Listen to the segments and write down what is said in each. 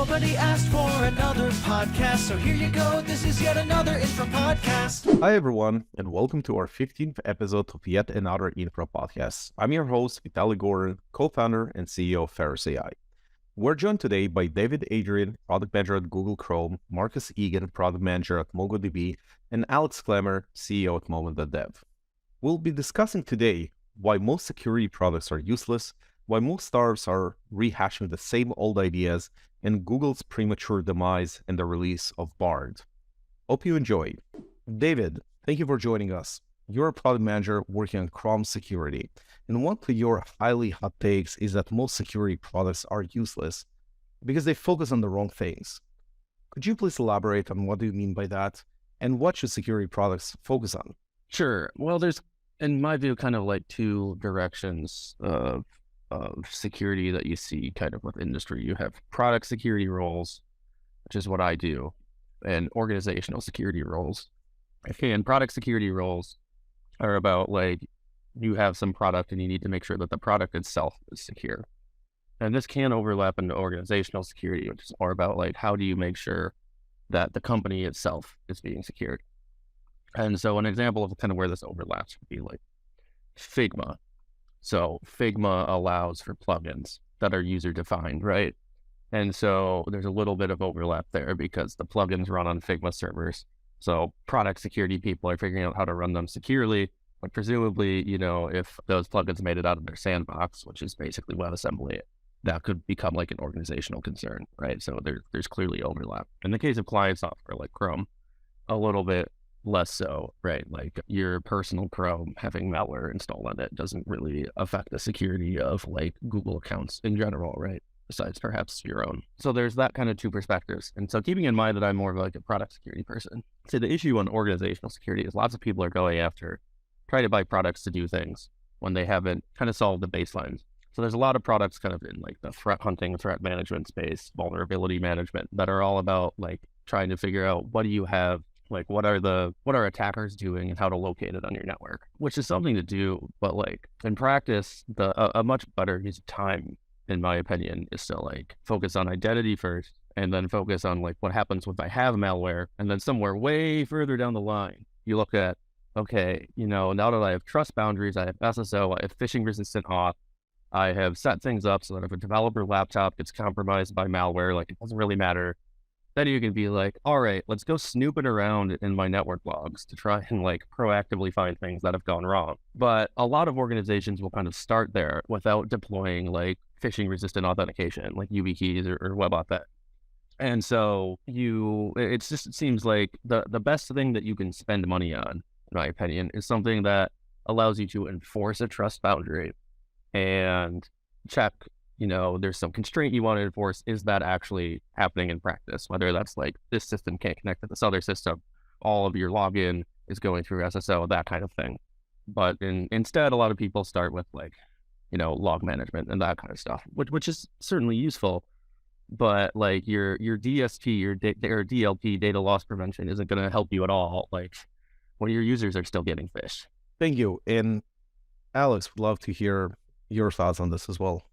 Nobody asked for another podcast, so here you go. This is yet another Infra podcast. Hi everyone, and welcome to our 15th episode of yet another Infra podcast. I'm your host, Vitaly Gordon, co-founder and CEO of Ferris AI. We're joined today by Adrian, product manager at Google Chrome, Marcus Eagan, product manager at MongoDB, and Alex Clemmer, CEO at Moment.dev. We'll be discussing today why most security products are useless, why most startups are rehashing the same old ideas, and Google's premature demise and the release of BERT. Hope you enjoy. David, thank you for joining us. You're a product manager working on Chrome security, and one of your highly hot takes is that most security products are useless because they focus on the wrong things. Could you please elaborate on what do you mean by that, and what should security products focus on? Sure. Well, there's, in my view, kind of like two directions of security that you see kind of with industry. You have product security roles, which is what I do, and organizational security roles. And product security roles are about like you have some product and you need to make sure that the product itself is secure. And this can overlap into organizational security, which is more about like how do you make sure that the company itself is being secured. And so an example of kind of where this overlaps would be like Figma. So Figma allows for plugins that are user defined, right? And so there's a little bit of overlap there because the plugins run on Figma servers. So product security people are figuring out how to run them securely, but presumably, you know, if those plugins made it out of their sandbox, which is basically WebAssembly, that could become like an organizational concern, right? So there's clearly overlap. In the case of client software like Chrome, a little bit less so, right? Like your personal Chrome having malware installed on it doesn't really affect the security of like Google accounts in general, right? Besides perhaps your own. So there's that kind of two perspectives. And so keeping in mind that I'm more of like a product security person, so the issue on organizational security is lots of people are going after, trying to buy products to do things when they haven't kind of solved the baselines. So there's a lot of products kind of in like the threat hunting, threat management space, vulnerability management that are all about like trying to figure out what do you have, like what are attackers doing and how to locate it on your network, which is something to do, but like in practice, a much better use of time, in my opinion, is to like focus on identity first and then focus on like what happens if I have malware. And then somewhere way further down the line, you look at, okay, you know, now that I have trust boundaries, I have SSO, I have phishing resistant auth, I have set things up so that if a developer laptop gets compromised by malware, like it doesn't really matter. Then you can be like, all right, let's go snooping around in my network logs to try and like proactively find things that have gone wrong. But a lot of organizations will kind of start there without deploying like phishing resistant authentication, like YubiKeys or WebAuthn. And so it seems like the best thing that you can spend money on, in my opinion, is something that allows you to enforce a trust boundary and check, you know, there's some constraint you want to enforce. Is that actually happening in practice? Whether that's like this system can't connect to this other system, all of your login is going through SSO, that kind of thing. But instead, a lot of people start with like, you know, log management and that kind of stuff, which is certainly useful. But like your DSP, or DLP, data loss prevention, isn't going to help you at all. Like when your users are still getting phished. Thank you. And Alex, would love to hear your thoughts on this as well.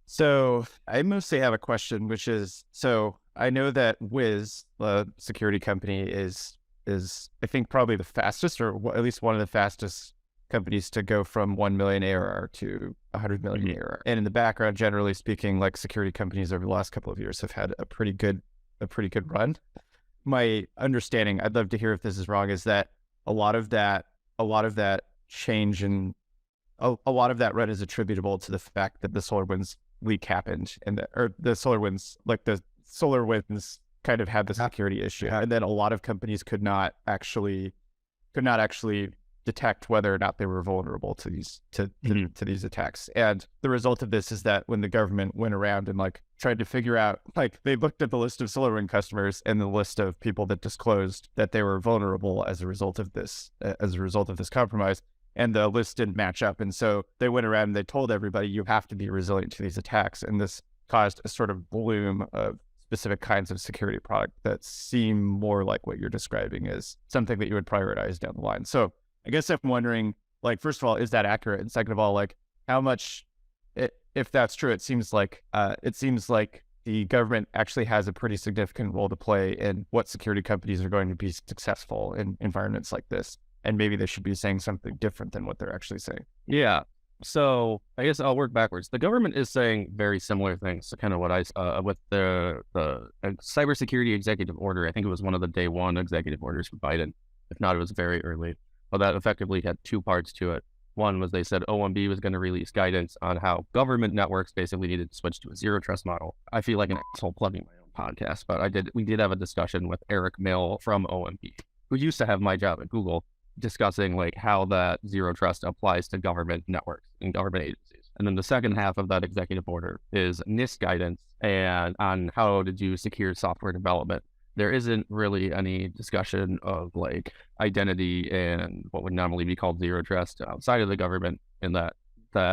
So I mostly have a question, which is, so I know that Wiz, the security company, is I think probably the fastest, or at least one of the fastest companies to go from 1 million ARR to 100 million ARR. And in the background, generally speaking, like security companies over the last couple of years have had a pretty good run. My understanding, I'd love to hear if this is wrong, is that a lot of that change and a lot of that run is attributable to the fact that the SolarWinds leak happened, and the SolarWinds kind of had the security issue, and then a lot of companies could not actually detect whether or not they were vulnerable to these these attacks. And the result of this is that when the government went around and like tried to figure out, like they looked at the list of SolarWinds customers and the list of people that disclosed that they were vulnerable as a result of this compromise, and the list didn't match up. And so they went around and they told everybody, you have to be resilient to these attacks. And this caused a sort of bloom of specific kinds of security product that seem more like what you're describing as something that you would prioritize down the line. So I guess I'm wondering, like, first of all, is that accurate? And second of all, like, how much, if that's true, it seems like the government actually has a pretty significant role to play in what security companies are going to be successful in environments like this. And maybe they should be saying something different than what they're actually saying. Yeah. So I guess I'll work backwards. The government is saying very similar things to kind of what with the cybersecurity executive order. I think it was one of the day one executive orders for Biden. If not, it was very early. Well, that effectively had two parts to it. One was they said OMB was going to release guidance on how government networks basically needed to switch to a zero trust model. I feel like an asshole plugging my own podcast, but we did have a discussion with Eric Mill from OMB, who used to have my job at Google, discussing like how that zero trust applies to government networks and government agencies. And then the second half of that executive order is NIST guidance and on how to do secure software development. There isn't really any discussion of like identity and what would normally be called zero trust outside of the government in that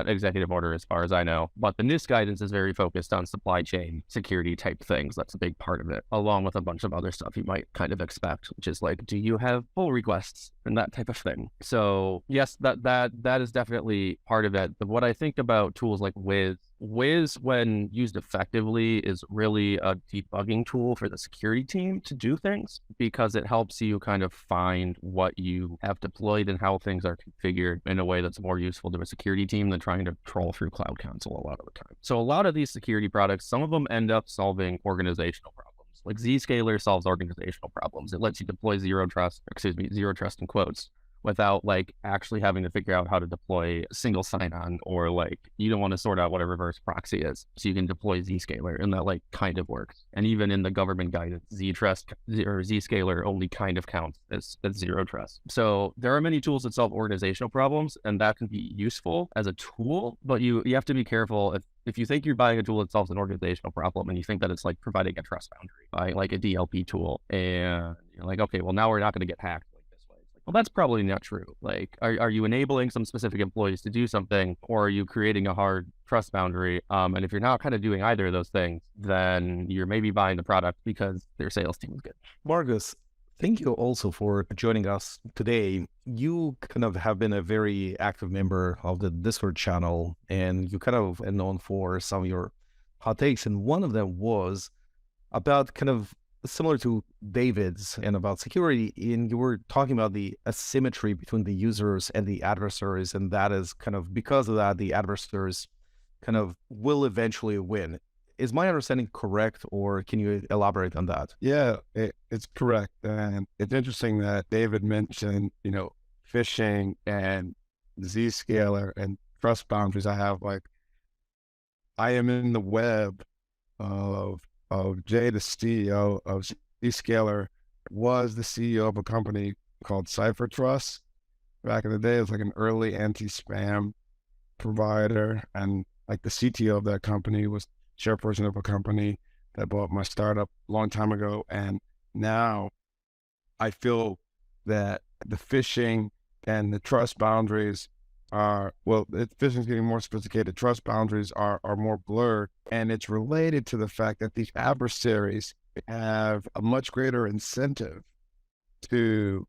executive order, as far as I know. But the NIST guidance is very focused on supply chain security type things. That's a big part of it, along with a bunch of other stuff you might kind of expect, which is like, do you have pull requests and that type of thing? So yes, that is definitely part of it. But what I think about tools like Wiz, when used effectively, is really a debugging tool for the security team to do things, because it helps you kind of find what you have deployed and how things are configured in a way that's more useful to a security team than trying to troll through Cloud Console a lot of the time. So a lot of these security products, some of them end up solving organizational problems. Like Zscaler solves organizational problems. It lets you deploy zero trust in quotes, without like actually having to figure out how to deploy a single sign-on, or like you don't want to sort out what a reverse proxy is. So you can deploy Zscaler, and that like kind of works. And even in the government guidance, Zscaler only kind of counts as zero trust. So there are many tools that solve organizational problems, and that can be useful as a tool, but you have to be careful if you think you're buying a tool that solves an organizational problem and you think that it's like providing a trust boundary by like a DLP tool, and you're like, okay, well now we're not going to get hacked. Well, that's probably not true. Like, are you enabling some specific employees to do something, or are you creating a hard trust boundary? And if you're not kind of doing either of those things, then you're maybe buying the product because their sales team is good. Marcus, thank you also for joining us today. You kind of have been a very active member of the Discord channel, and you kind of are known for some of your hot takes. And one of them was about kind of similar to David's and about security, and you were talking about the asymmetry between the users and the adversaries, and that is kind of because of that, the adversaries kind of will eventually win. Is my understanding correct, or can you elaborate on that? Yeah, it's correct. And it's interesting that David mentioned, phishing and Zscaler and trust boundaries. I am in the web of Jay, the CEO of Zscaler, was the CEO of a company called CipherTrust. Back in the day, it was like an early anti-spam provider. And like the CTO of that company was chairperson of a company that bought my startup a long time ago. And now I feel that the phishing and the trust boundaries phishing is getting more sophisticated. Trust boundaries are more blurred, and it's related to the fact that these adversaries have a much greater incentive to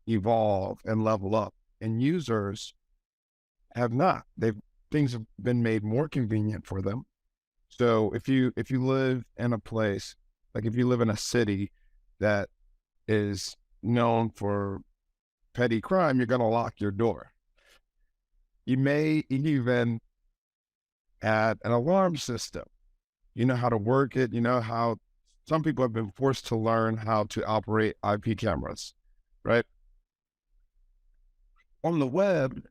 evolve and level up, and users have not. Things have been made more convenient for them. So if you live in a place, like if you live in a city that is known for petty crime, you're going to lock your door. You may even add an alarm system. You know how to work it. You know how some people have been forced to learn how to operate IP cameras, right? On the web,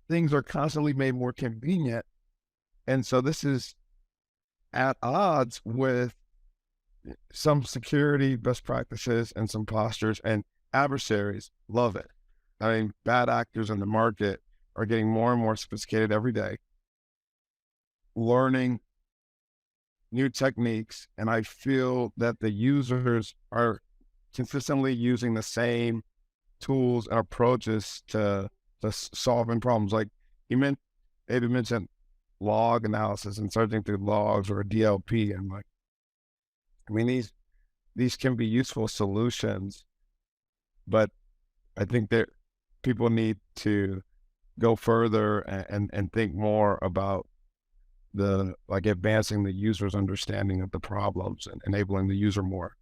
things are constantly made more convenient. And so this is at odds with some security best practices and some postures, and adversaries love it. I mean, bad actors in the market are getting more and more sophisticated every day, learning new techniques. And I feel that the users are consistently using the same tools and approaches to solving problems. Like David mentioned log analysis and searching through logs or a DLP. And like, I mean, these can be useful solutions, but I think that people need to go further and think more about the like advancing the user's understanding of the problems and enabling the user more,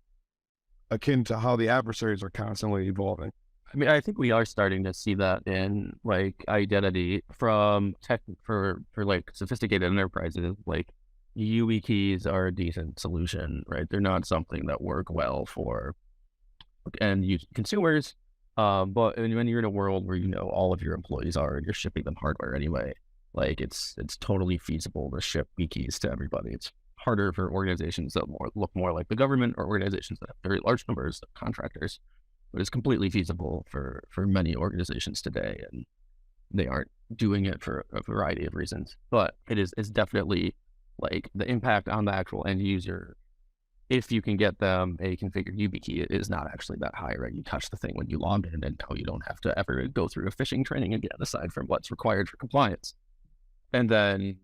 akin to how the adversaries are constantly evolving. I mean, I think we are starting to see that in like identity from tech for like sophisticated enterprises. Like UE keys are a decent solution, right? They're not something that work well for end use consumers. But when you're in a world where you know all of your employees are and you're shipping them hardware anyway, like it's totally feasible to ship UE keys to everybody. It's harder for organizations that look more like the government or organizations that have very large numbers of contractors. But it's completely feasible for many organizations today, and they aren't doing it for a variety of reasons. But it's definitely like the impact on the actual end user. If you can get them a configured YubiKey, it is not actually that high, right? You touch the thing when you log in, and now you don't have to ever go through a phishing training again, aside from what's required for compliance. And then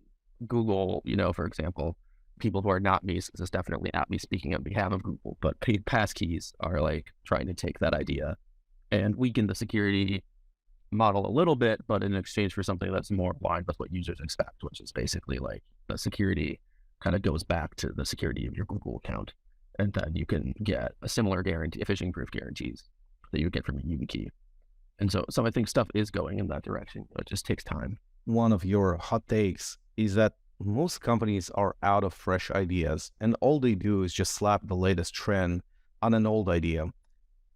Google, for example, people who are not me, so this is definitely not me speaking on behalf of Google, but paid passkeys are like trying to take that idea and weaken the security model a little bit, but in exchange for something that's more aligned with what users expect, which is basically like the security kind of goes back to the security of your Google account. And then you can get a similar guarantee, phishing proof guarantees that you get from a YubiKey. And so I think stuff is going in that direction. It just takes time. One of your hot takes is that most companies are out of fresh ideas, and all they do is just slap the latest trend on an old idea.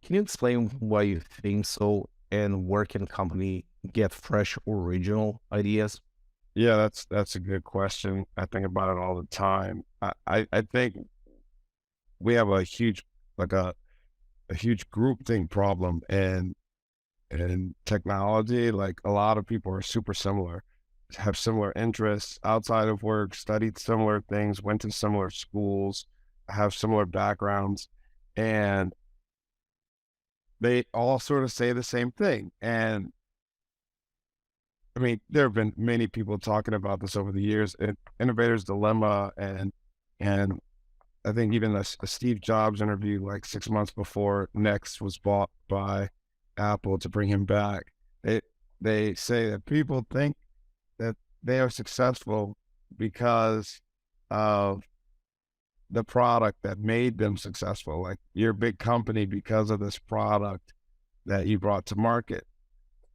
Can you explain why you think so, and where can a company get fresh, original ideas? Yeah, that's a good question. I think about it all the time. I think we have a huge huge groupthink problem in technology. Like a lot of people are super similar, have similar interests outside of work, studied similar things, went to similar schools, have similar backgrounds, and they all sort of say the same thing. And I mean, there have been many people talking about this over the years, Innovator's Dilemma, and I think even a Steve Jobs interview like 6 months before Next was bought by Apple to bring him back. They say that people think that they are successful because of the product that made them successful. Like you're a big company because of this product that you brought to market.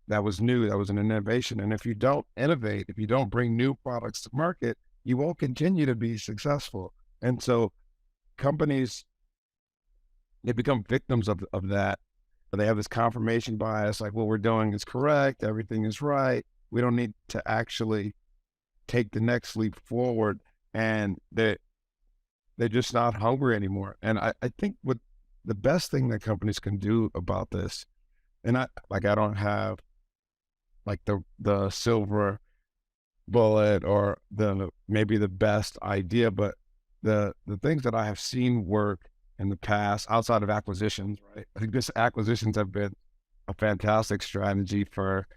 That was new, that was an innovation. And if you don't innovate, if you don't bring new products to market, you won't continue to be successful. And so companies, they become victims of that. They have this confirmation bias, like what we're doing is correct, everything is right. We don't need to actually take the next leap forward. And they're just not hungry anymore. And I think what the best thing that companies can do about this, and I don't have like the silver bullet or maybe the best idea, but the things that I have seen work in the past outside of acquisitions, right? I think acquisitions have been a fantastic strategy for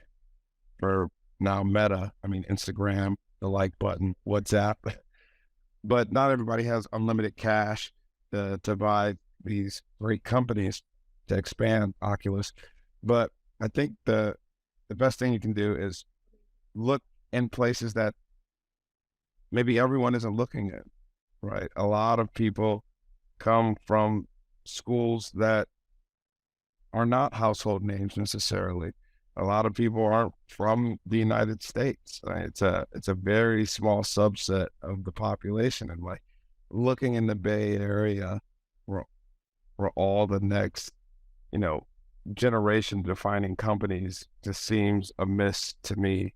now Meta. I mean, Instagram, the like button, WhatsApp, but not everybody has unlimited cash to buy these great companies to expand Oculus. But I think the best thing you can do is look in places that maybe everyone isn't looking at, right? A lot of people come from schools that are not household names necessarily. A lot of people aren't from the United States, right? It's a very small subset of the population. And like looking in the Bay Area where all the next, generation defining companies just seems amiss to me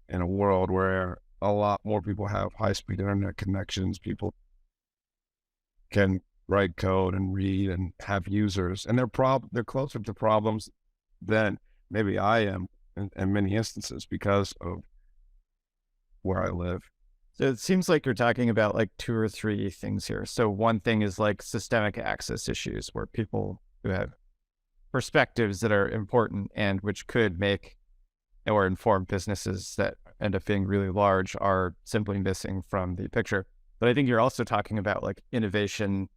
in a world where a lot more people have high-speed internet connections. People can write code and read and have users, and they're closer to problems than maybe I am in many instances because of where I live. So it seems like you're talking about like 2 or 3 things here. So one thing is like systemic access issues where people who have perspectives that are important and which could make or inform businesses that end up being really large are simply missing from the picture. But I think you're also talking about like innovation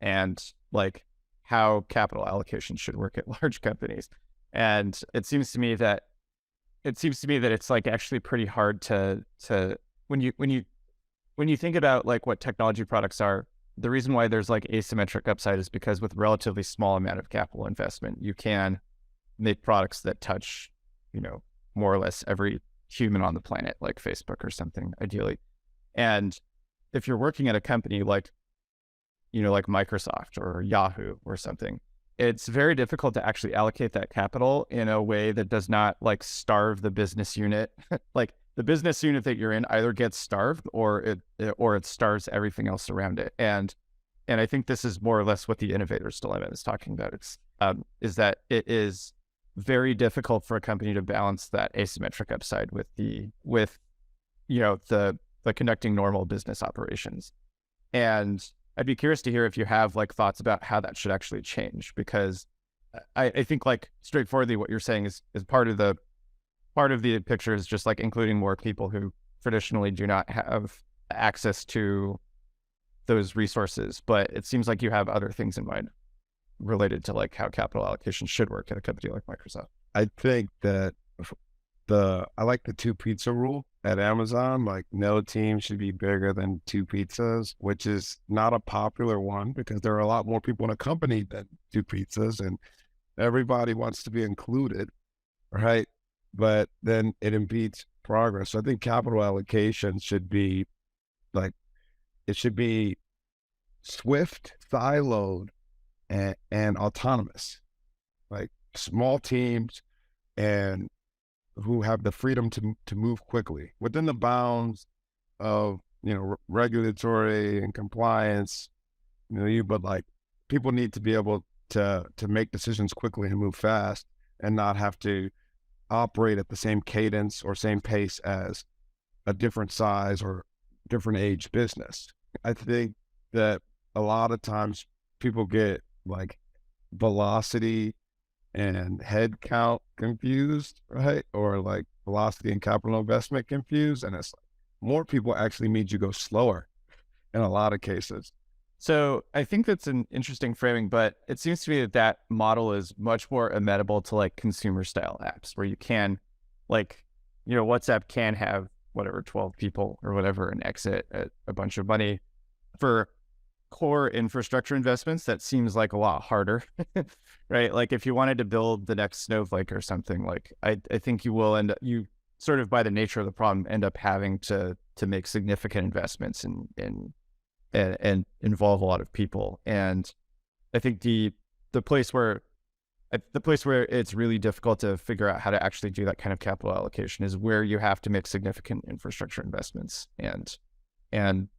and like how capital allocation should work at large companies. And it seems to me that it's like actually pretty hard to when you when you think about like what technology products are, the reason why there's like asymmetric upside is because with relatively small amount of capital investment, you can make products that touch, more or less every human on the planet, like Facebook or something, ideally. And if you're working at a company like, like Microsoft or Yahoo or something, it's very difficult to actually allocate that capital in a way that does not like starve the business unit. Like the business unit that you're in either gets starved or it starves everything else around it. And I think this is more or less what the innovator's dilemma is talking about. It's is that it is very difficult for a company to balance that asymmetric upside with the conducting normal business operations. And I'd be curious to hear if you have like thoughts about how that should actually change, because I think like straightforwardly what you're saying is part of the picture is just like including more people who traditionally do not have access to those resources. But it seems like you have other things in mind related to like how capital allocation should work at a company like Microsoft. I think that I like the 2 pizza rule at Amazon. Like no team should be bigger than 2 pizzas, which is not a popular one because there are a lot more people in a company than 2 pizzas and everybody wants to be included, right? But then it impedes progress. So I think capital allocation should be like, it should be swift, siloed, and autonomous, like small teams and who have the freedom to move quickly within the bounds of, regulatory and compliance, but like people need to be able to make decisions quickly and move fast and not have to operate at the same cadence or same pace as a different size or different age business. I think that a lot of times people get like velocity and head count confused, right? Or like velocity and capital investment confused. And it's like more people actually means you go slower in a lot of cases. So I think that's an interesting framing, but it seems to me that model is much more amenable to like consumer style apps where you can like, WhatsApp can have whatever, 12 people or whatever and exit at a bunch of money. For core infrastructure investments, that seems like a lot harder, right? Like if you wanted to build the next Snowflake or something, like I think you sort of by the nature of the problem end up having to make significant investments and involve a lot of people. And I think the place where it's really difficult to figure out how to actually do that kind of capital allocation is where you have to make significant infrastructure investments. And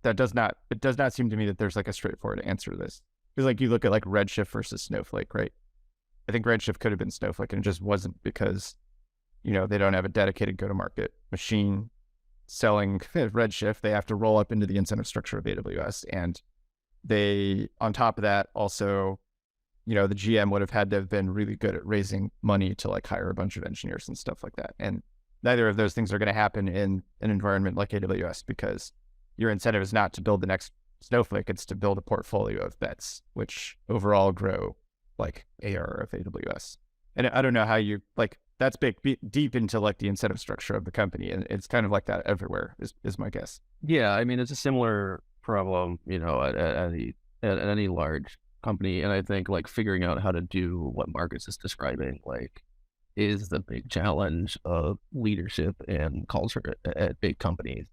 it does not seem to me that there's like a straightforward answer to this. Because like you look at like Redshift versus Snowflake, right? I think Redshift could have been Snowflake and it just wasn't because, they don't have a dedicated go-to-market machine selling Redshift. They have to roll up into the incentive structure of AWS. And they, on top of that, also, the GM would have had to have been really good at raising money to like hire a bunch of engineers and stuff like that. And neither of those things are going to happen in an environment like AWS because your incentive is not to build the next Snowflake, it's to build a portfolio of bets, which overall grow like ARR of AWS. And I don't know how you, like, that's deep into like the incentive structure of the company. And it's kind of like that everywhere is my guess. Yeah, I mean, it's a similar problem, at any large company. And I think like figuring out how to do what Marcus is describing, like, is the big challenge of leadership and culture at big companies.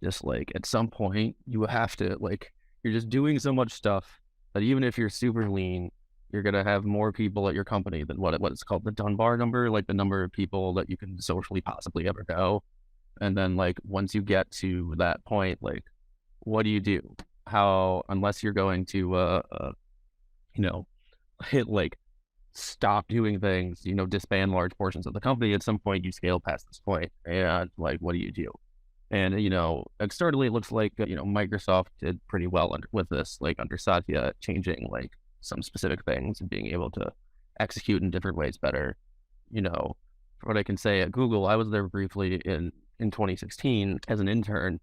Just like at some point you have to, like, you're just doing so much stuff that even if you're super lean, you're going to have more people at your company than what it's called, the Dunbar number, like the number of people that you can socially possibly ever know. And then like, once you get to that point, like, what do you do? How, unless you're going to, hit like, stop doing things, disband large portions of the company, at some point you scale past this point. And like, what do you do? And, externally, it looks like, Microsoft did pretty well with this, like under Satya, changing like some specific things and being able to execute in different ways better. What I can say at Google, I was there briefly in 2016 as an intern,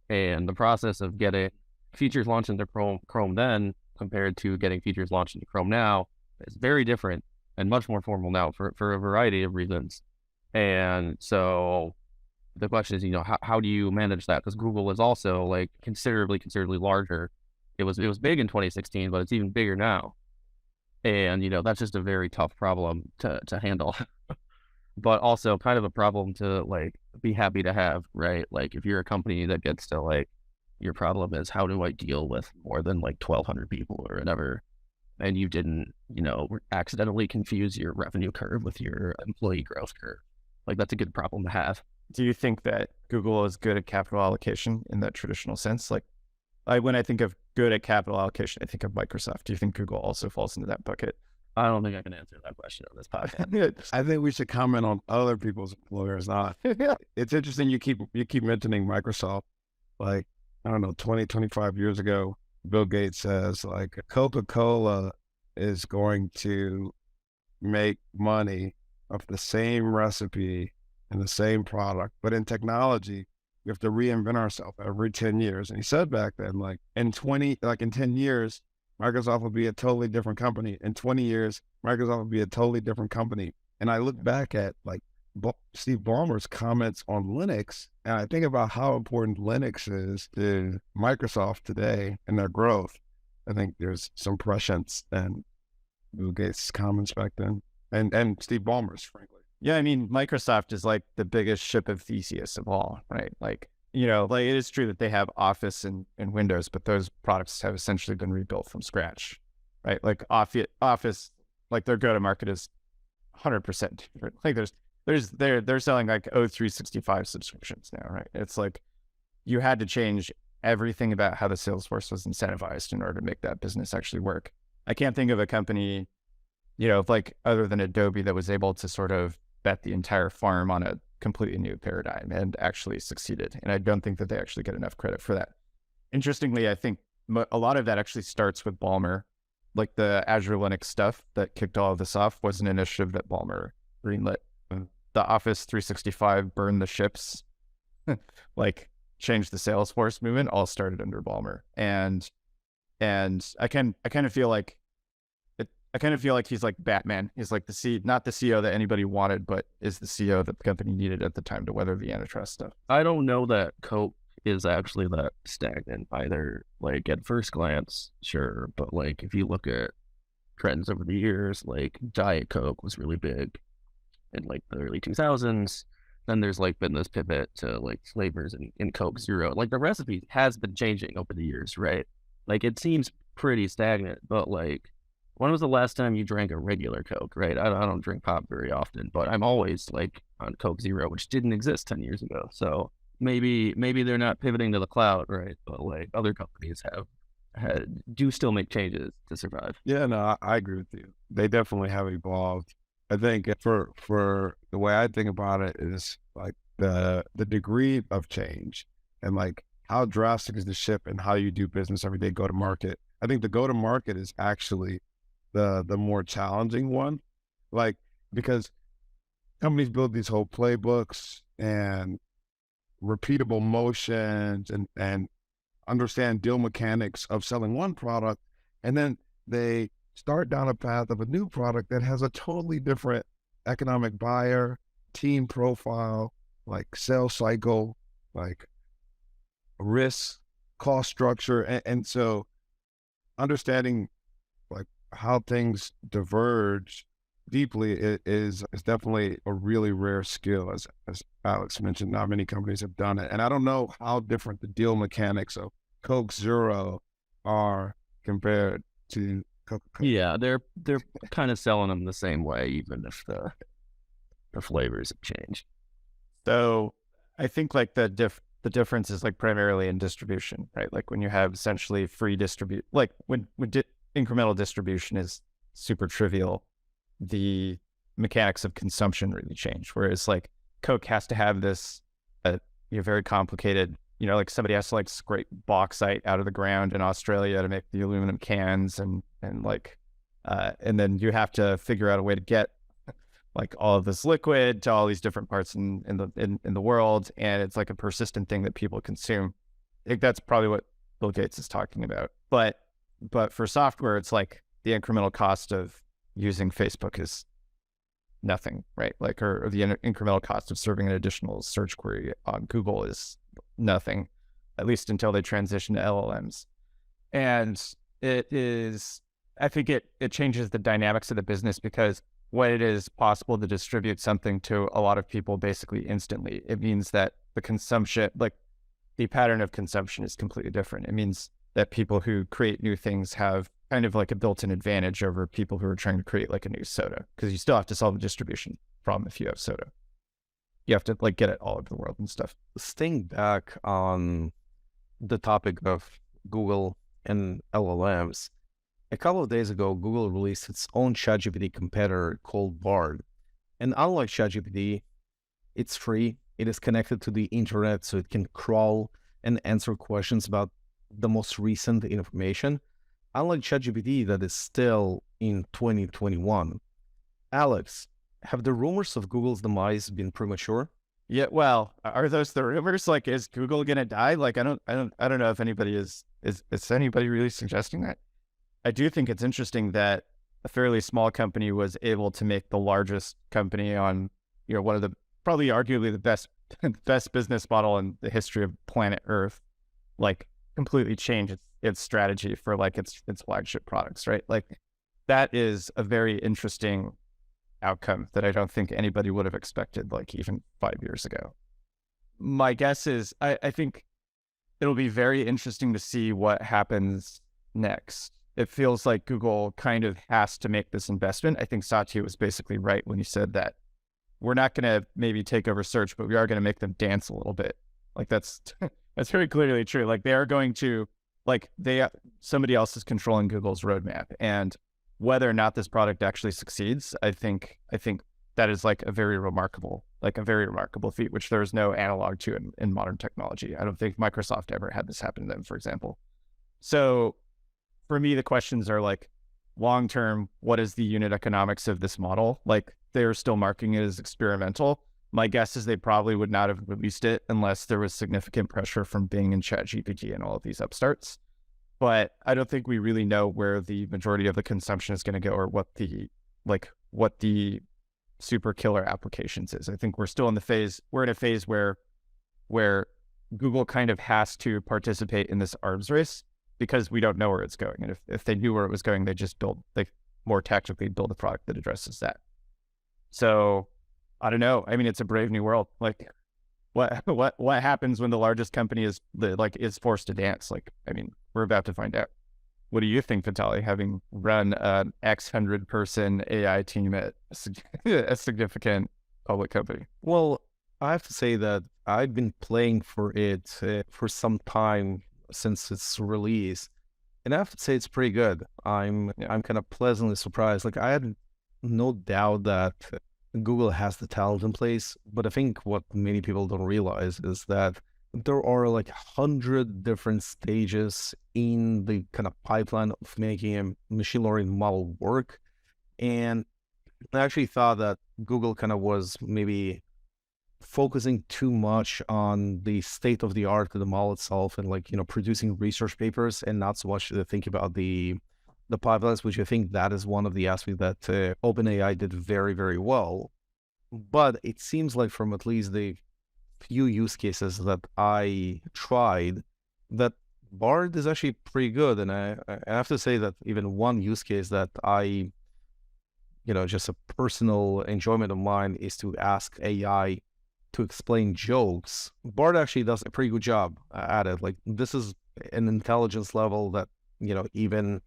and the process of getting features launched into Chrome then compared to getting features launched into Chrome now is very different and much more formal now for a variety of reasons. And so The question is, how do you manage that? Because Google is also like considerably larger. It was big in 2016, but it's even bigger now. And, that's just a very tough problem to handle, but also kind of a problem to like be happy to have, right? Like if you're a company that gets to like, your problem is how do I deal with more than like 1,200 people or whatever, and you didn't, accidentally confuse your revenue curve with your employee growth curve. Like that's a good problem to have. Do you think that Google is good at capital allocation in that traditional sense? Like when I think of good at capital allocation, I think of Microsoft. Do you think Google also falls into that bucket? I don't think I can answer that question on this podcast. I think we should comment on other people's employers. Not. It's interesting you keep mentioning Microsoft. Like, I don't know, 20, 25 years ago, Bill Gates says like Coca-Cola is going to make money off the same recipe and the same product, but in technology, we have to reinvent ourselves every 10 years. And he said back then, like in 10 years, Microsoft will be a totally different company. In 20 years, Microsoft will be a totally different company. And I look back at like Steve Ballmer's comments on Linux, and I think about how important Linux is to Microsoft today and their growth. I think there's some prescience in Bill Gates' comments back then, and Steve Ballmer's, frankly. Yeah, I mean, Microsoft is like the biggest ship of Theseus of all, right? Like, like it is true that they have Office and Windows, but those products have essentially been rebuilt from scratch, right? Like Office, like their go-to-market is 100% different. Like they're selling like O365 subscriptions now, right? It's like you had to change everything about how the sales force was incentivized in order to make that business actually work. I can't think of a company, like other than Adobe that was able to sort of bet the entire farm on a completely new paradigm and actually succeeded. And I don't think that they actually get enough credit for that. Interestingly, I think a lot of that actually starts with Ballmer. Like the Azure Linux stuff that kicked all of this off was an initiative that Ballmer greenlit. The Office 365 burn the ships, like change the Salesforce movement, all started under Ballmer. And I kind of feel like he's like Batman. He's like not the CEO that anybody wanted, but is the CEO that the company needed at the time to weather the antitrust stuff. I don't know that Coke is actually that stagnant either. Like at first glance, sure, but like if you look at trends over the years, like Diet Coke was really big in like the early 2000s. Then there's like been this pivot to like flavors in Coke Zero. Like the recipe has been changing over the years, right? Like it seems pretty stagnant, but like when was the last time you drank a regular Coke, right? I don't drink pop very often, but I'm always like on Coke Zero, which didn't exist 10 years ago. So maybe they're not pivoting to the cloud, right? But like other companies do still make changes to survive. Yeah, no, I agree with you. They definitely have evolved. I think for the way I think about it is like the degree of change and like how drastic is the shift and how you do business every day, go to market. I think the go to market is actually the more challenging one, like because companies build these whole playbooks and repeatable motions and understand deal mechanics of selling one product, and then they start down a path of a new product that has a totally different economic buyer, team profile, like sales cycle, like risk, cost structure, and so understanding like how things diverge deeply is definitely a really rare skill, as Alex mentioned. Not many companies have done it, and I don't know how different the deal mechanics of Coke Zero are compared to Coca-Cola. Yeah, they're kind of selling them the same way, even if the flavors have changed. So I think like the difference is like primarily in distribution, right? Like when you have essentially free distribute, like when incremental distribution is super trivial, the mechanics of consumption really change. Whereas like Coke has to have this, very complicated, like somebody has to like scrape bauxite out of the ground in Australia to make the aluminum cans, and then you have to figure out a way to get like all of this liquid to all these different parts in the world, and it's like a persistent thing that people consume. I think that's probably what Bill Gates is talking about. But for software, it's like the incremental cost of using Facebook is nothing, right? Like, or the incremental cost of serving an additional search query on Google is nothing, at least until they transition to LLMs. And I think it changes the dynamics of the business, because when it is possible to distribute something to a lot of people basically instantly, it means that the consumption, like the pattern of consumption, is completely different. It means that people who create new things have kind of like a built-in advantage over people who are trying to create like a new soda, because you still have to solve the distribution problem. If you have soda, you have to like get it all over the world and stuff. Staying back on the topic of Google and LLMs, a couple of days ago, Google released its own ChatGPT competitor called BARD. And unlike ChatGPT, it's free. It is connected to the internet, so it can crawl and answer questions about the most recent information. Unlike ChatGPT, that is still in 2021. Alex, have the rumors of Google's demise been premature? Yeah, well, are those the rumors? Like, is Google gonna die? Like, I don't know if anybody is anybody really suggesting that? I do think it's interesting that a fairly small company was able to make the largest company on, one of the, probably arguably the best business model in the history of planet Earth, like completely change its strategy for like its flagship products, right? Like, that is a very interesting outcome that I don't think anybody would have expected, like even 5 years ago. My guess is I think it'll be very interesting to see what happens next. It feels like Google kind of has to make this investment. I think Satya was basically right when he said that we're not going to maybe take over search, but we are going to make them dance a little bit. Like, that's very clearly true. Like, they are going to, like, somebody else is controlling Google's roadmap, and whether or not this product actually succeeds, I think that is like a very remarkable feat, which there is no analog to in modern technology. I don't think Microsoft ever had this happen to them, for example. So for me, the questions are like, long term, what is the unit economics of this model? Like, they're still marking it as experimental. My guess is they probably would not have released it unless there was significant pressure from Bing and ChatGPT and all of these upstarts. But I don't think we really know where the majority of the consumption is going to go, or what the super killer applications is. I think we're still in a phase where Google kind of has to participate in this arms race, because we don't know where it's going. And if they knew where it was going, they more tactically build a product that addresses that. So I don't know. I mean, it's a brave new world. Like, what happens when the largest company is forced to dance? Like, I mean, we're about to find out. What do you think, Vitaly, having run an X 100-person AI team at a significant public company? Well, I have to say that I've been playing for it for some time since its release, and I have to say it's pretty good. I'm kind of pleasantly surprised. Like, I had no doubt that Google has the talent in place, but I think what many people don't realize is that there are like 100 different stages in the kind of pipeline of making a machine learning model work. And I actually thought that Google kind of was maybe focusing too much on the state of the art of the model itself, and producing research papers, and not so much to think about the pipelines, which I think that is one of the aspects that OpenAI did very, very well. But it seems like, from at least the few use cases that I tried, that BARD is actually pretty good. And I have to say that even one use case that I, just a personal enjoyment of mine, is to ask AI to explain jokes. BARD actually does a pretty good job at it. Like, this is an intelligence level that, even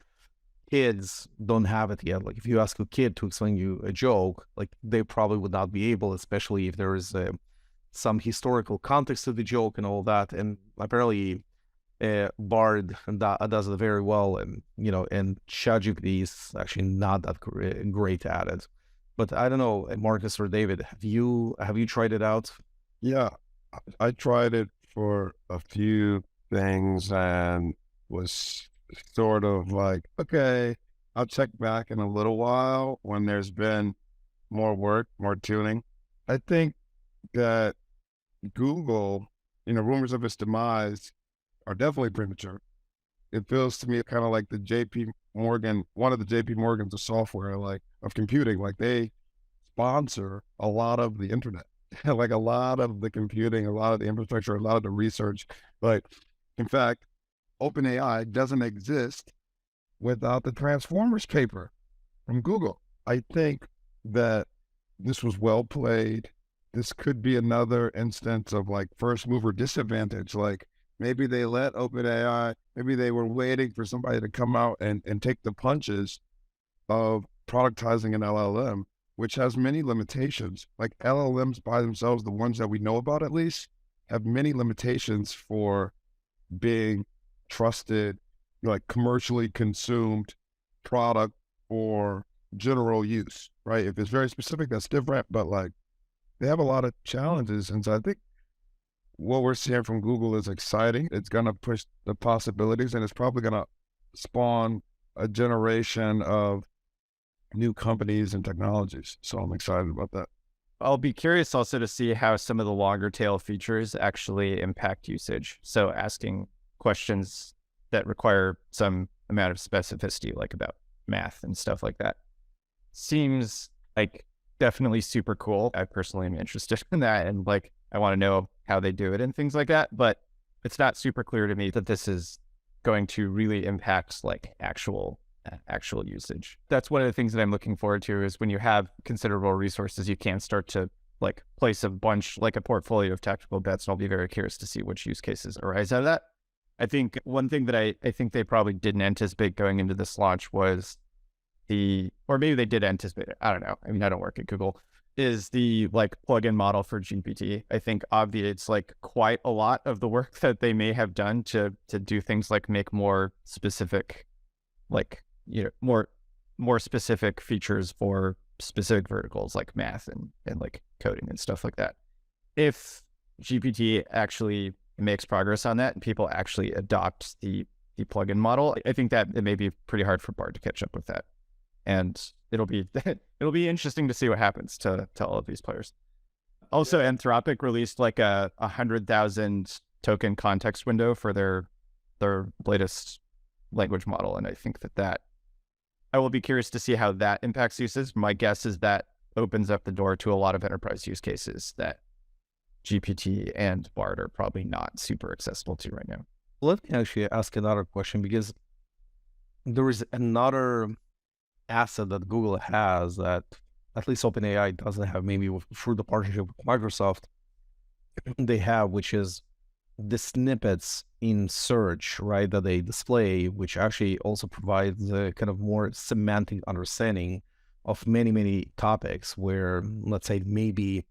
kids don't have it yet. Like, if you ask a kid to explain you a joke, like, they probably would not be able, especially if there is some historical context to the joke and all that. And apparently BARD does it very well, and and ChatGPT is actually not that great at it. But I don't know, Marcus or David, have you tried it out? Yeah, I tried it for a few things and was sort of like, okay, I'll check back in a little while when there's been more work, more tuning. I think that Google, rumors of its demise are definitely premature. It feels to me kind of like one of the JP Morgans of software, like of computing. Like, they sponsor a lot of the internet, like a lot of the computing, a lot of the infrastructure, a lot of the research. But in fact, OpenAI doesn't exist without the Transformers paper from Google. I think that this was well played. This could be another instance of like first mover disadvantage. Like maybe they let OpenAI, maybe they were waiting for somebody to come out and take the punches of productizing an LLM, which has many limitations. Like LLMs by themselves, the ones that we know about at least, have many limitations for being trusted, like commercially consumed product for general use, right? If it's very specific, that's different, but like they have a lot of challenges. And so I think what we're seeing from Google is exciting. It's going to push the possibilities, and it's probably going to spawn a generation of new companies and technologies. So I'm excited about that. I'll be curious also to see how some of the longer tail features actually impact usage. So asking questions that require some amount of specificity, like about math and stuff like that, seems like definitely super cool. I personally am interested in that, and like I want to know how they do it and things like that. But it's not super clear to me that this is going to really impact like actual usage. That's one of the things that I'm looking forward to, is when you have considerable resources, you can start to like place a bunch, like a portfolio of tactical bets. And I'll be very curious to see which use cases arise out of that. I think one thing that I think they probably didn't anticipate going into this launch was or maybe they did anticipate it, I don't know. I mean, I don't work at Google, is the like plugin model for GPT. I think obviates like quite a lot of the work that they may have done to do things like make more specific, like, you know, more specific features for specific verticals like math and like coding and stuff like that. If GPT actually makes progress on that and people actually adopt the plugin model, I think that it may be pretty hard for BART to catch up with that. And it'll be interesting to see what happens to all of these players. Also, Anthropic released like a 100,000 token context window for their latest language model, and I think that I will be curious to see how that impacts uses. My guess is that opens up the door to a lot of enterprise use cases that GPT and BART are probably not super accessible to right now. Let me actually ask another question, because there is another asset that Google has that at least OpenAI doesn't have, maybe through the partnership with Microsoft they have, which is the snippets in search, right, that they display, which actually also provides a kind of more semantic understanding of many topics, where, let's say, maybe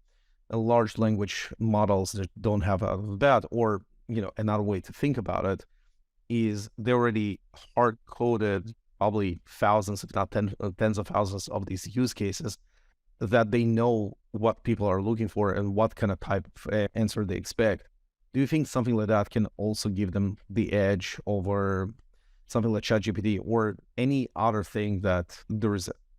a large language models that don't have that, or, you know, another way to think about it is they already hard-coded probably thousands, if not tens of thousands of these use cases, that they know what people are looking for and what kind of type of answer they expect. Do you think something like that can also give them the edge over something like ChatGPT or any other thing that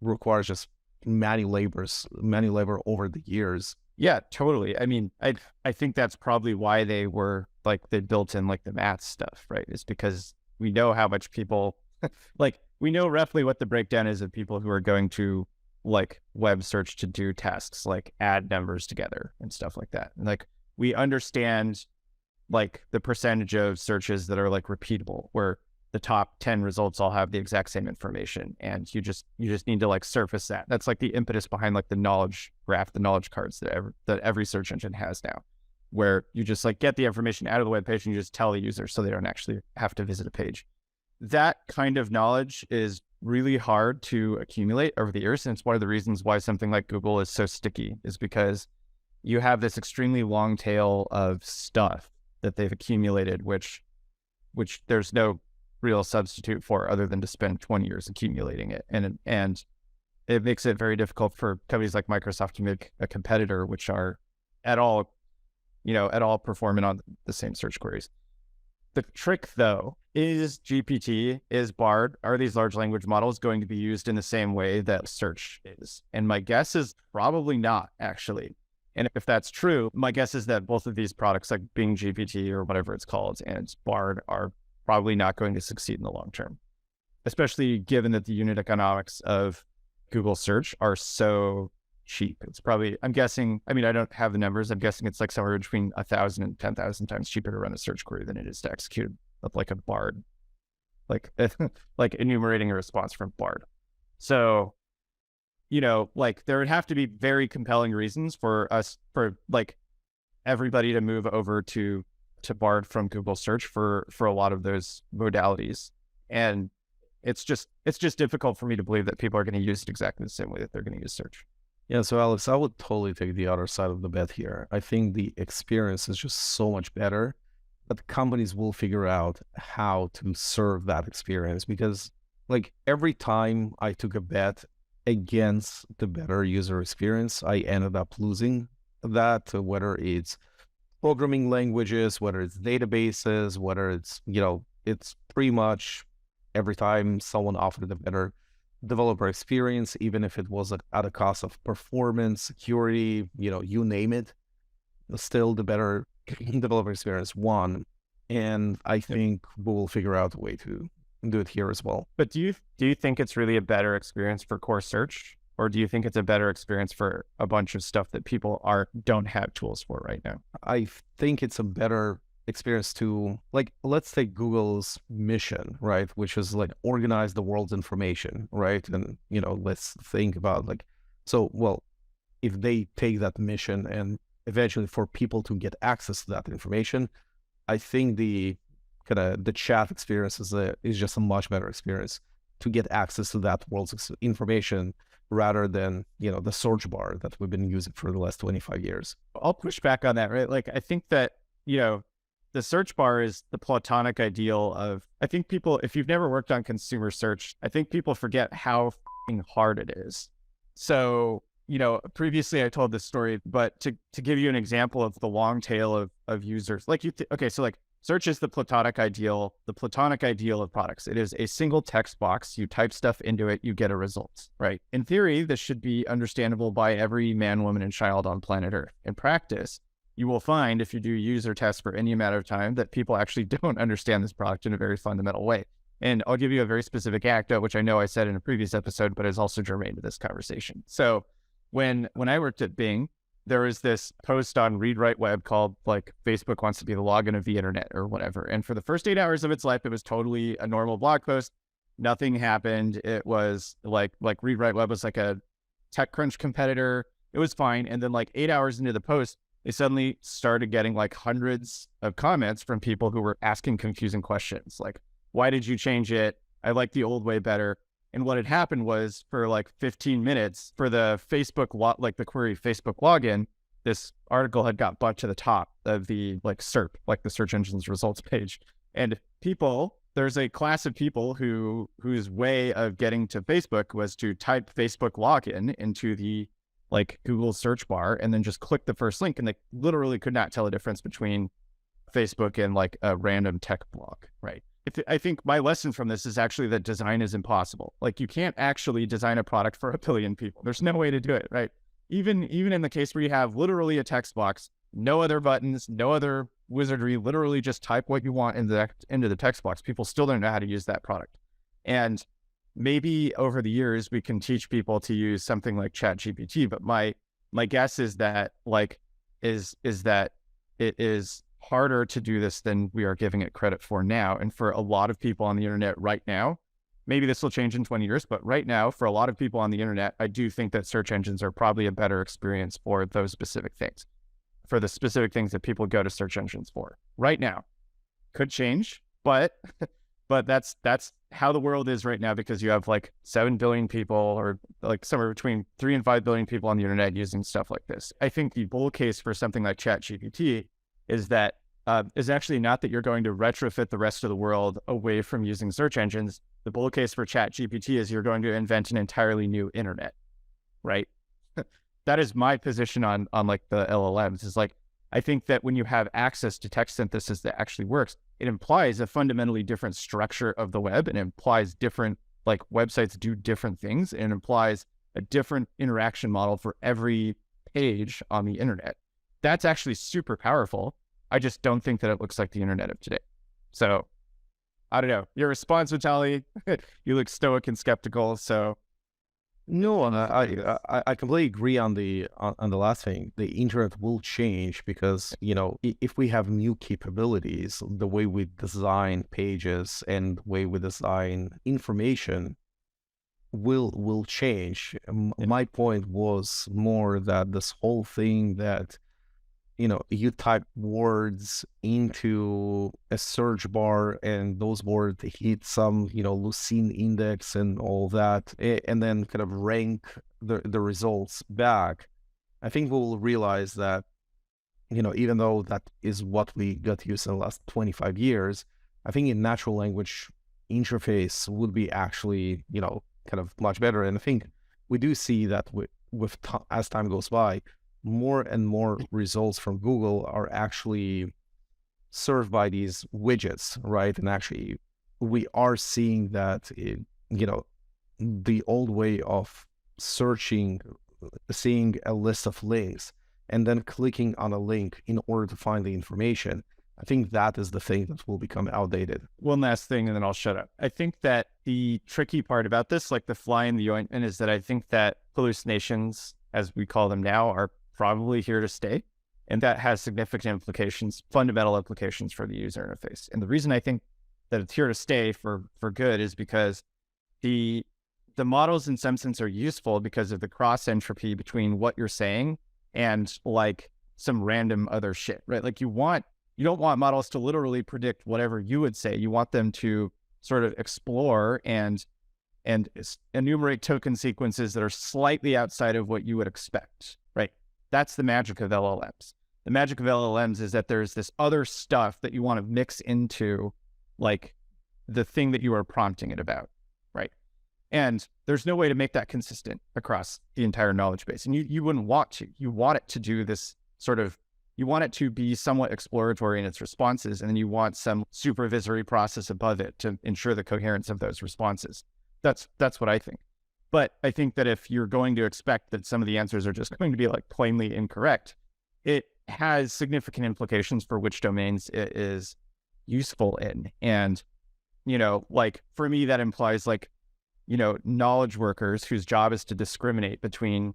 requires just manual labor over the years? Yeah, totally. I mean, I think that's probably why they built in like the math stuff, right? It's because we know how much people like, we know roughly what the breakdown is of people who are going to like web search to do tasks like add numbers together and stuff like that. And like, we understand like the percentage of searches that are like repeatable, where the top 10 results all have the exact same information, and you just need to like surface that. That's like the impetus behind like the knowledge graph, the knowledge cards that every search engine has now, where you just like get the information out of the web page and you just tell the user so they don't actually have to visit a page. That kind of knowledge is really hard to accumulate over the years, and it's one of the reasons why something like Google is so sticky, is because you have this extremely long tail of stuff that they've accumulated, which there's no real substitute for other than to spend 20 years accumulating it. And it makes it very difficult for companies like Microsoft to make a competitor, which are at all performing on the same search queries. The trick, though, is GPT, is BART, are these large language models going to be used in the same way that search is? And my guess is probably not, actually. And if that's true, my guess is that both of these products, like Bing GPT or whatever it's called, and BART, are probably not going to succeed in the long term, especially given that the unit economics of Google search are so cheap. It's probably, I'm guessing, I mean, I don't have the numbers. I'm guessing it's like somewhere between 1,000 and 10,000 times cheaper to run a search query than it is to execute like a BART, like like enumerating a response from BART. So, you know, like there would have to be very compelling reasons for like everybody to move over to BART from Google search for a lot of those modalities. And it's just difficult for me to believe that people are going to use it exactly the same way that they're going to use search. Yeah, so Alex, I would totally take the other side of the bet here. I think the experience is just so much better, but companies will figure out how to serve that experience, because like every time I took a bet against the better user experience, I ended up losing that, whether it's programming languages, whether it's databases, whether it's, you know, it's pretty much every time someone offered a better developer experience, even if it was at a cost of performance, security, you know, you name it, still the better developer experience won. And I think we will figure out a way to do it here as well. But do you think it's really a better experience for core search, or do you think it's a better experience for a bunch of stuff that people don't have tools for right now? I think it's a better experience to, like, let's take Google's mission, right, which is like organize the world's information, right? And, you know, let's think about like, so, well, if they take that mission and eventually for people to get access to that information, I think the chat experience is just a much better experience to get access to that world's information rather than, you know, the search bar that we've been using for the last 25 years. I'll push back on that, right? Like, I think that, you know, the search bar is the platonic ideal of, I think people, if you've never worked on consumer search, I think people forget how hard it is. So, you know, previously I told this story, but to give you an example of the long tail of users, like okay, so like search is the platonic ideal of products. It is a single text box. You type stuff into it, you get a result, right? In theory, this should be understandable by every man, woman, and child on planet Earth. In practice, you will find if you do user tests for any amount of time that people actually don't understand this product in a very fundamental way. And I'll give you a very specific anecdote, which I know I said in a previous episode, but is also germane to this conversation. So when I worked at Bing, there was this post on Read Write Web called like Facebook wants to be the login of the internet or whatever. And for the first 8 hours of its life, it was totally a normal blog post. Nothing happened. It was like Read Write Web was like a TechCrunch competitor. It was fine. And then like 8 hours into the post, they suddenly started getting like hundreds of comments from people who were asking confusing questions. Like, why did you change it? I like the old way better. And what had happened was for like 15 minutes for the Facebook, like the query Facebook login, this article had got bumped to the top of the like SERP, like the search engine's results page. And there's a class of people whose way of getting to Facebook was to type Facebook login into the like Google search bar and then just click the first link, and they literally could not tell the difference between Facebook and like a random tech blog, right? I think my lesson from this is actually that design is impossible. Like you can't actually design a product for a billion people. There's no way to do it, right? Even in the case where you have literally a text box, no other buttons, no other wizardry, literally just type what you want into the text box, people still don't know how to use that product. And maybe over the years we can teach people to use something like ChatGPT, but my guess is that that it is harder to do this than we are giving it credit for now. And for a lot of people on the internet right now, maybe this will change in 20 years, but right now, for a lot of people on the internet, I do think that search engines are probably a better experience for those specific things, for the specific things that people go to search engines for right now. Could change, but that's how the world is right now, because you have like 7 billion people, or like somewhere between 3 and 5 billion people on the internet using stuff like this. I think the bull case for something like ChatGPT is that is actually not that you're going to retrofit the rest of the world away from using search engines. The bull case for ChatGPT is you're going to invent an entirely new internet, right? That is my position on like the LLMs, is like, I think that when you have access to text synthesis that actually works, it implies a fundamentally different structure of the web, and it implies different, like websites do different things, and it implies a different interaction model for every page on the internet. That's actually super powerful. I just don't think that it looks like the internet of today. So I don't know. Your response, Vitaly, you look stoic and skeptical. So No, and I completely agree on the last thing. The internet will change because, if we have new capabilities, the way we design pages and the way we design information will change. My point was more that this whole thing that you type words into a search bar and those words hit some, Lucene index and all that, and then kind of rank the results back. I think we'll realize that, even though that is what we got used in the last 25 years, I think in natural language interface would be actually, kind of much better. And I think we do see that as time goes by, more and more results from Google are actually served by these widgets, right? And actually, we are seeing that, the old way of searching, seeing a list of links, and then clicking on a link in order to find the information, I think that is the thing that will become outdated. One last thing, and then I'll shut up. I think that the tricky part about this, like the fly in the ointment, is that I think that hallucinations, as we call them now, are probably here to stay. And that has significant implications, fundamental implications for the user interface. And the reason I think that it's here to stay for good is because the models in some sense are useful because of the cross entropy between what you're saying and like some random other shit, right? Like you don't want models to literally predict whatever you would say. You want them to sort of explore and enumerate token sequences that are slightly outside of what you would expect, right? That's the magic of LLMs. The magic of LLMs is that there's this other stuff that you want to mix into like the thing that you are prompting it about, right? And there's no way to make that consistent across the entire knowledge base. And you wouldn't want to. You want it to do this sort of, you want it to be somewhat exploratory in its responses, and then you want some supervisory process above it to ensure the coherence of those responses. That's what I think. But I think that if you're going to expect that some of the answers are just going to be like plainly incorrect, it has significant implications for which domains it is useful in. And, like for me, that implies like, knowledge workers whose job is to discriminate between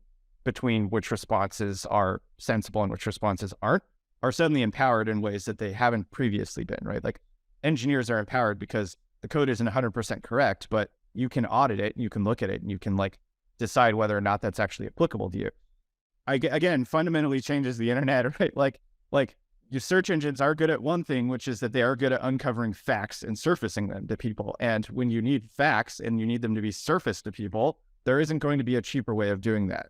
which responses are sensible and which responses aren't, are suddenly empowered in ways that they haven't previously been, right? Like engineers are empowered because the code isn't 100% correct, but you can audit it, you can look at it, and you can like decide whether or not that's actually applicable to you. Again, fundamentally changes the internet, right? Like your search engines are good at one thing, which is that they are good at uncovering facts and surfacing them to people. And when you need facts and you need them to be surfaced to people, there isn't going to be a cheaper way of doing that.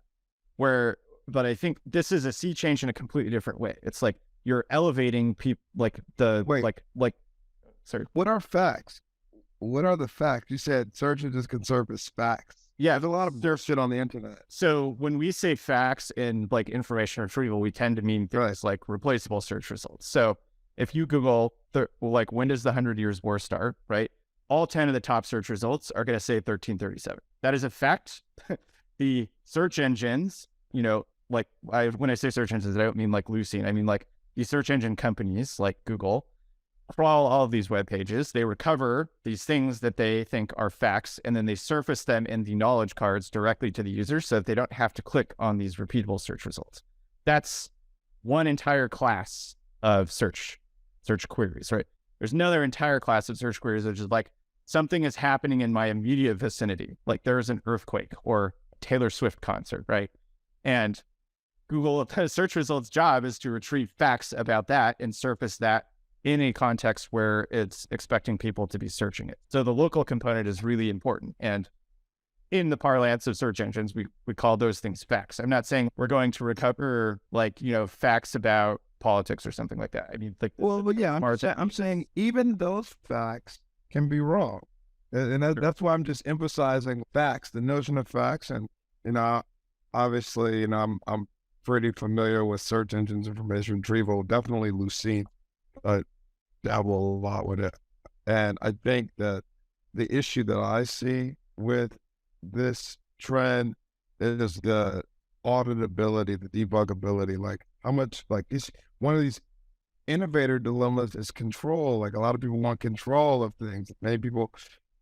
But I think this is a sea change in a completely different way. It's like you're elevating people, sorry. What are facts? What are the facts? You said search engines can surface facts. Yeah, There's a lot of shit on the internet. So when we say facts in like information retrieval, we tend to mean things like replaceable search results. So if you Google when does the 100 Years War start, right? All 10 of the top search results are going to say 1337. That is a fact. The search engines, when I say search engines, I don't mean like Lucene. I mean like the search engine companies like Google, crawl all of these web pages. They recover these things that they think are facts, and then they surface them in the knowledge cards directly to the user so that they don't have to click on these repeatable search results. That's one entire class of search queries, right? There's another entire class of search queries, which is like something is happening in my immediate vicinity. Like there's an earthquake or Taylor Swift concert, right? And Google search results job is to retrieve facts about that and surface that in a context where it's expecting people to be searching it. So the local component is really important. And in the parlance of search engines, we call those things facts. I'm not saying we're going to recover facts about politics or something like that. I mean, like, I'm saying even those facts can be wrong. And that's why I'm just emphasizing facts, the notion of facts. And, obviously, I'm pretty familiar with search engines, information retrieval, definitely Lucene. Dabble a lot with it. And I think that the issue that I see with this trend is the auditability, the debuggability, like how much, like one of these innovator dilemmas is control. Like a lot of people want control of things. Many people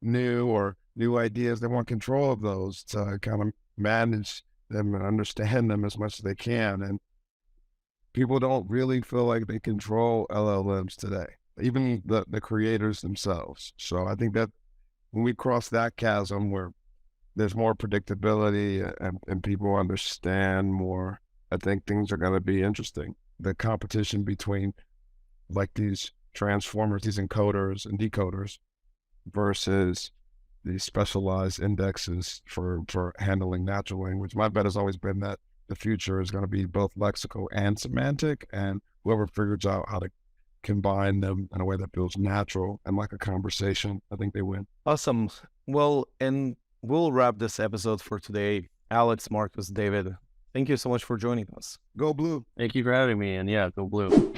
new ideas, they want control of those to kind of manage them and understand them as much as they can. And people don't really feel like they control LLMs today, even the creators themselves. So I think that when we cross that chasm where there's more predictability and people understand more, I think things are going to be interesting. The competition between like these transformers, these encoders and decoders versus these specialized indexes for handling natural language. My bet has always been that the future is going to be both lexical and semantic, and whoever figures out how to combine them in a way that feels natural and like a conversation, I think they win. Awesome. Well, and we'll wrap this episode for today. Alex, Marcus, David, thank you so much for joining us. Go Blue. Thank you for having me. And yeah, go blue.